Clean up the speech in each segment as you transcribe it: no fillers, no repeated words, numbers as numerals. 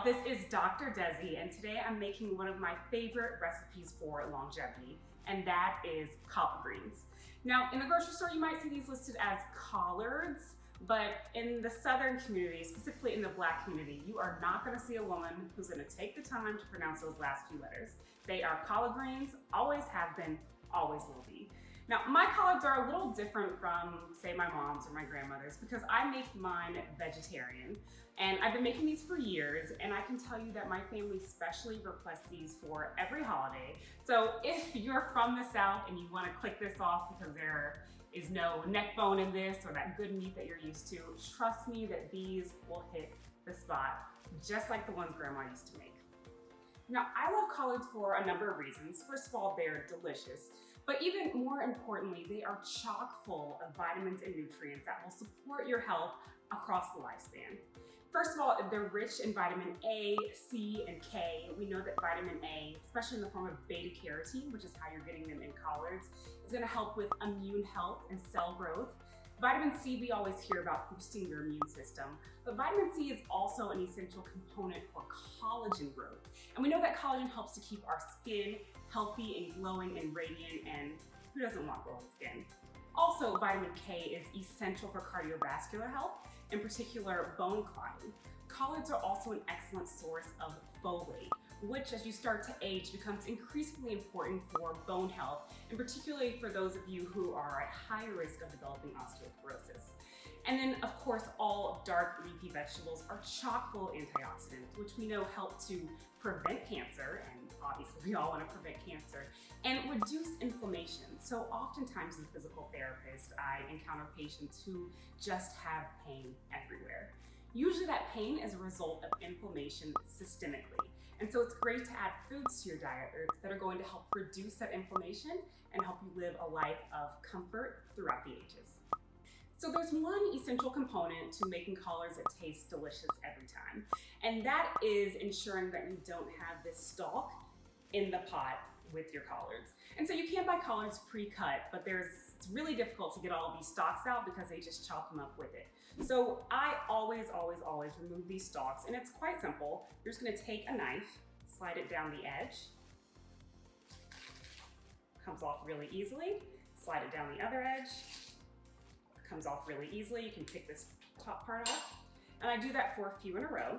this is Dr. Desi, and today I'm making one of my favorite recipes for longevity, and that is collard greens. Now, in the grocery store, you might see these listed as collards, but in the Southern community, specifically in the Black community, you are not gonna see a woman who's gonna take the time to pronounce those last few letters. They are collard greens, always have been, always will be. Now, my collards are a little different from, say, my mom's or my grandmother's because I make mine vegetarian. And I've been making these for years, and I can tell you that my family specially requests these for every holiday. So if you're from the South and you wanna click this off because there is no neck bone in this or that good meat that you're used to, trust me that these will hit the spot, just like the ones Grandma used to make. Now, I love collards for a number of reasons. First of all, they're delicious, but even more importantly, they are chock full of vitamins and nutrients that will support your health across the lifespan. First of all, they're rich in vitamin A, C, and K. We know that vitamin A, especially in the form of beta carotene, which is how you're getting them in collards, is gonna help with immune health and cell growth. Vitamin C, we always hear about boosting your immune system, but vitamin C is also an essential component for collagen growth. And we know that collagen helps to keep our skin healthy and glowing and radiant, and who doesn't want glowing skin? Also, vitamin K is essential for cardiovascular health, in particular bone clotting. Collards are also an excellent source of folate, which as you start to age becomes increasingly important for bone health, and particularly for those of you who are at high risk of developing osteoporosis. And then of course, all dark leafy vegetables are chock full of antioxidants, which we know help to prevent cancer, and obviously we all want to prevent cancer, and reduce inflammation. So oftentimes as a physical therapist, I encounter patients who just have pain everywhere. Usually that pain is a result of inflammation systemically. And so it's great to add foods to your diet that are going to help reduce that inflammation and help you live a life of comfort throughout the ages. So there's one essential component to making collards that taste delicious every time, and that is ensuring that you don't have this stalk in the pot with your collards. And so you can buy collards pre-cut, but it's really difficult to get all of these stalks out because they just chop them up with it. So I always remove these stalks, and it's quite simple. You're just gonna take a knife, slide it down the edge. Comes off really easily. Slide it down the other edge. Comes off really easily. You can pick this top part off. And I do that for a few in a row.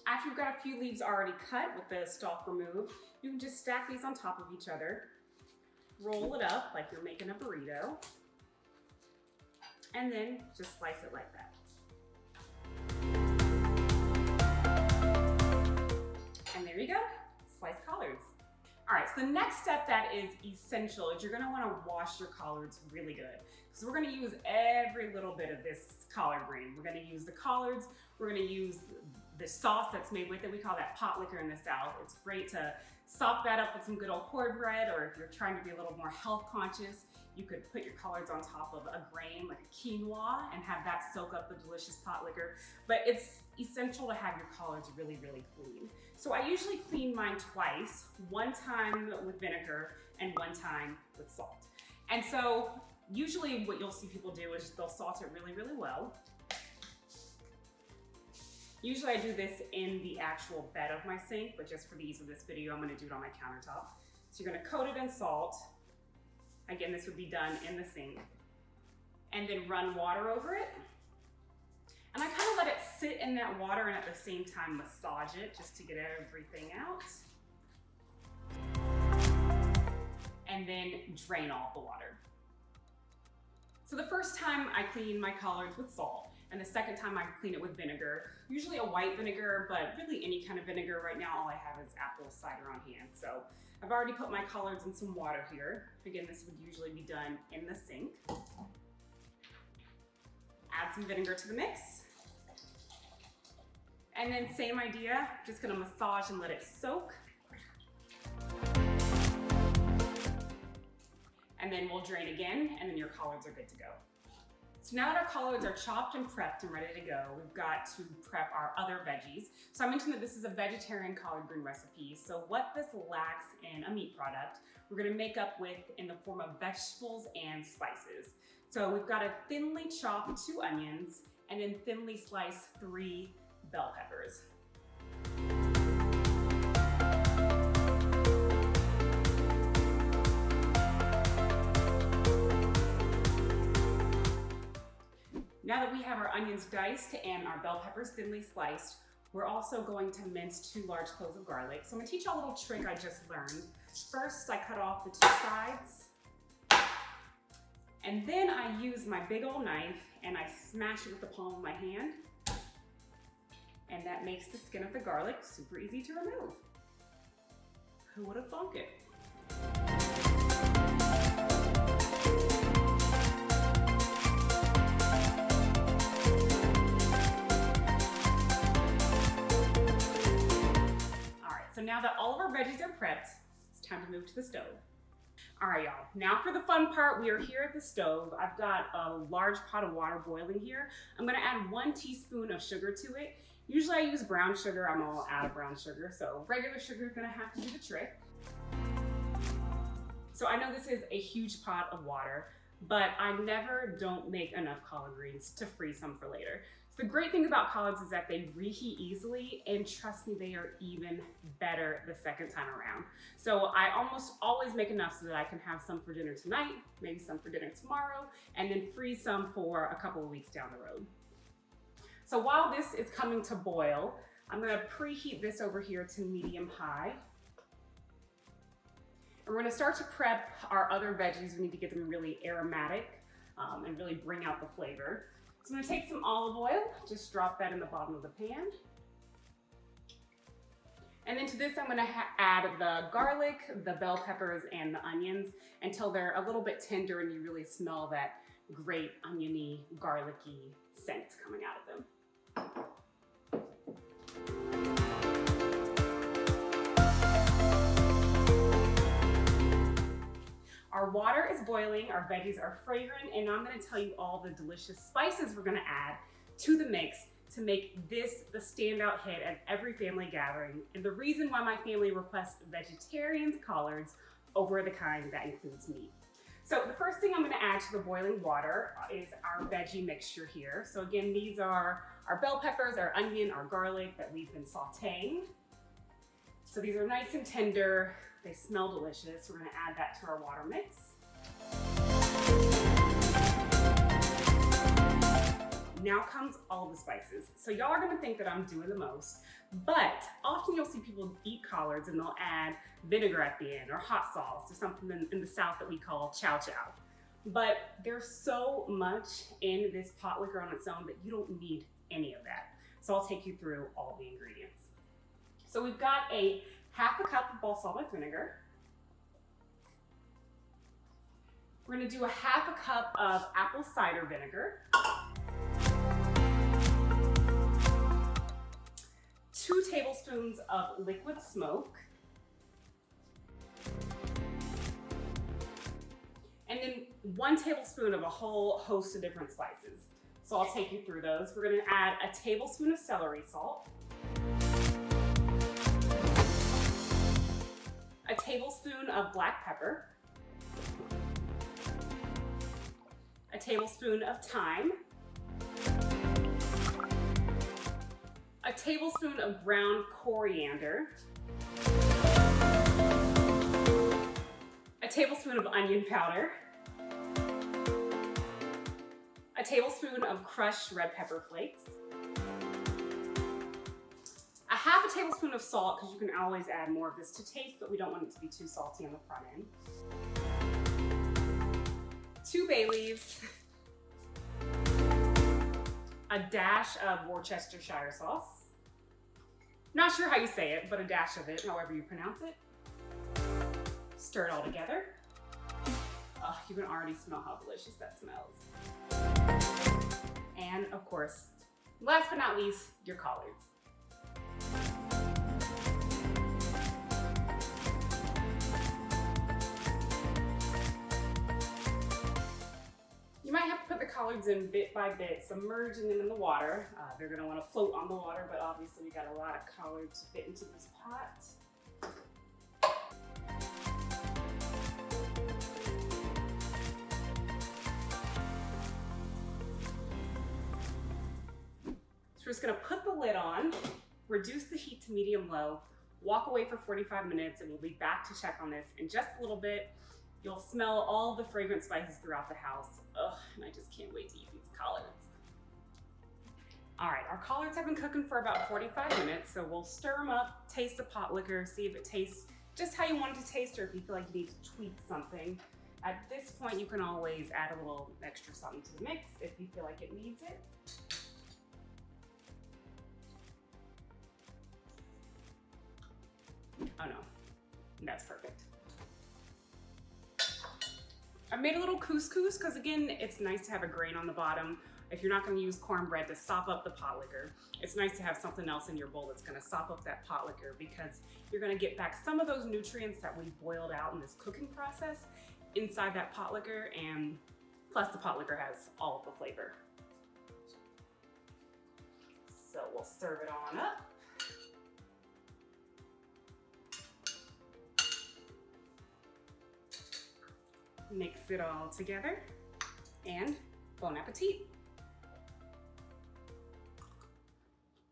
After you've got a few leaves already cut with the stalk removed, you can just stack these on top of each other, roll it up like you're making a burrito, and then just slice it like that. And there you go, sliced collards. All right, so the next step that is essential is you're gonna wanna wash your collards really good. So we're gonna use every little bit of this collard green. We're gonna use the collards, we're gonna use the sauce that's made with it. We call that pot liquor in the South. It's great to sop that up with some good old cornbread, or if you're trying to be a little more health conscious, you could put your collards on top of a grain like a quinoa and have that soak up the delicious pot liquor. But it's essential to have your collards really, really clean. So I usually clean mine twice, one time with vinegar and one time with salt. And so usually what you'll see people do is they'll salt it really, really well. Usually I do this in the actual bed of my sink, but just for the ease of this video, I'm gonna do it on my countertop. So you're gonna coat it in salt. Again, this would be done in the sink. And then run water over it. And I kind of let it sit in that water and at the same time massage it just to get everything out. And then drain all the water. So the first time I clean my collards with salt, and the second time I clean it with vinegar, usually a white vinegar, but really any kind of vinegar. Right now, all I have is apple cider on hand. So I've already put my collards in some water here. Again, this would usually be done in the sink. Add some vinegar to the mix. And then same idea, just gonna massage and let it soak. And then we'll drain again, and then your collards are good to go. So now that our collards are chopped and prepped and ready to go, we've got to prep our other veggies. So I mentioned that this is a vegetarian collard green recipe. So what this lacks in a meat product, we're gonna make up with in the form of vegetables and spices. So we've got to thinly chop 2 onions and then thinly slice 3 bell peppers. Now that we have our onions diced and our bell peppers thinly sliced, we're also going to mince 2 large cloves of garlic. So I'm gonna teach you a little trick I just learned. First, I cut off the 2 sides, and then I use my big old knife and I smash it with the palm of my hand. And that makes the skin of the garlic super easy to remove. Who would have thunk it? So now that all of our veggies are prepped, it's time to move to the stove. All right, y'all, now for the fun part. We are here at the stove. I've got a large pot of water boiling here. I'm gonna add 1 teaspoon of sugar to it. Usually I use brown sugar. I'm all out of brown sugar, so regular sugar is gonna have to do the trick. So I know this is a huge pot of water, but I never don't make enough collard greens to freeze some for later. The great thing about collards is that they reheat easily, and trust me, they are even better the second time around. So I almost always make enough so that I can have some for dinner tonight, maybe some for dinner tomorrow, and then freeze some for a couple of weeks down the road. So while this is coming to boil, I'm gonna preheat this over here to medium high. And we're gonna start to prep our other veggies. We need to get them really aromatic and really bring out the flavor. So I'm gonna take some olive oil, just drop that in the bottom of the pan. And then to this, I'm gonna add the garlic, the bell peppers, and the onions until they're a little bit tender and you really smell that great oniony, garlicky scent coming out of them. Our water is boiling, our veggies are fragrant, and I'm gonna tell you all the delicious spices we're gonna add to the mix to make this the standout hit at every family gathering, and the reason why my family requests vegetarian collards over the kind that includes meat. So the first thing I'm gonna add to the boiling water is our veggie mixture here. So again, these are our bell peppers, our onion, our garlic that we've been sauteing. So these are nice and tender. They smell delicious. We're gonna add that to our water mix. Now comes all the spices. So y'all are gonna think that I'm doing the most, but often you'll see people eat collards and they'll add vinegar at the end or hot sauce or something in the South that we call chow chow. But there's so much in this pot liquor on its own that you don't need any of that. So I'll take you through all the ingredients. So we've got a 1/2 cup of balsamic vinegar. We're gonna do a 1/2 cup of apple cider vinegar. 2 tablespoons of liquid smoke. And then 1 tablespoon of a whole host of different spices. So I'll take you through those. We're gonna add a tablespoon of celery salt. A tablespoon of black pepper, a tablespoon of thyme, a tablespoon of ground coriander, a tablespoon of onion powder, a tablespoon of crushed red pepper flakes, a 1/2 tablespoon of salt, because you can always add more of this to taste, but we don't want it to be too salty on the front end. 2 bay leaves, a dash of Worcestershire sauce. Not sure how you say it, but a dash of it, however you pronounce it. Stir it all together. Oh, you can already smell how delicious that smells. And of course, last but not least, your collards. You might have to put the collards in bit by bit, submerging them in the water. They're gonna wanna float on the water, but obviously we got a lot of collards to fit into this pot. So we're just gonna put the lid on, reduce the heat to medium-low, walk away for 45 minutes, and we'll be back to check on this in just a little bit. You'll smell all the fragrant spices throughout the house. Ugh, and I just can't wait to eat these collards. All right, our collards have been cooking for about 45 minutes, so we'll stir them up, taste the pot liquor, see if it tastes just how you want it to taste, or if you feel like you need to tweak something. At this point, you can always add a little extra something to the mix if you feel like it needs it. Oh no, that's perfect. I made a little couscous because, again, it's nice to have a grain on the bottom. If you're not going to use cornbread to sop up the pot liquor, it's nice to have something else in your bowl that's going to sop up that pot liquor, because you're going to get back some of those nutrients that we boiled out in this cooking process inside that pot liquor, and plus the pot liquor has all of the flavor. So we'll serve it on up. Mix it all together, and bon appetit.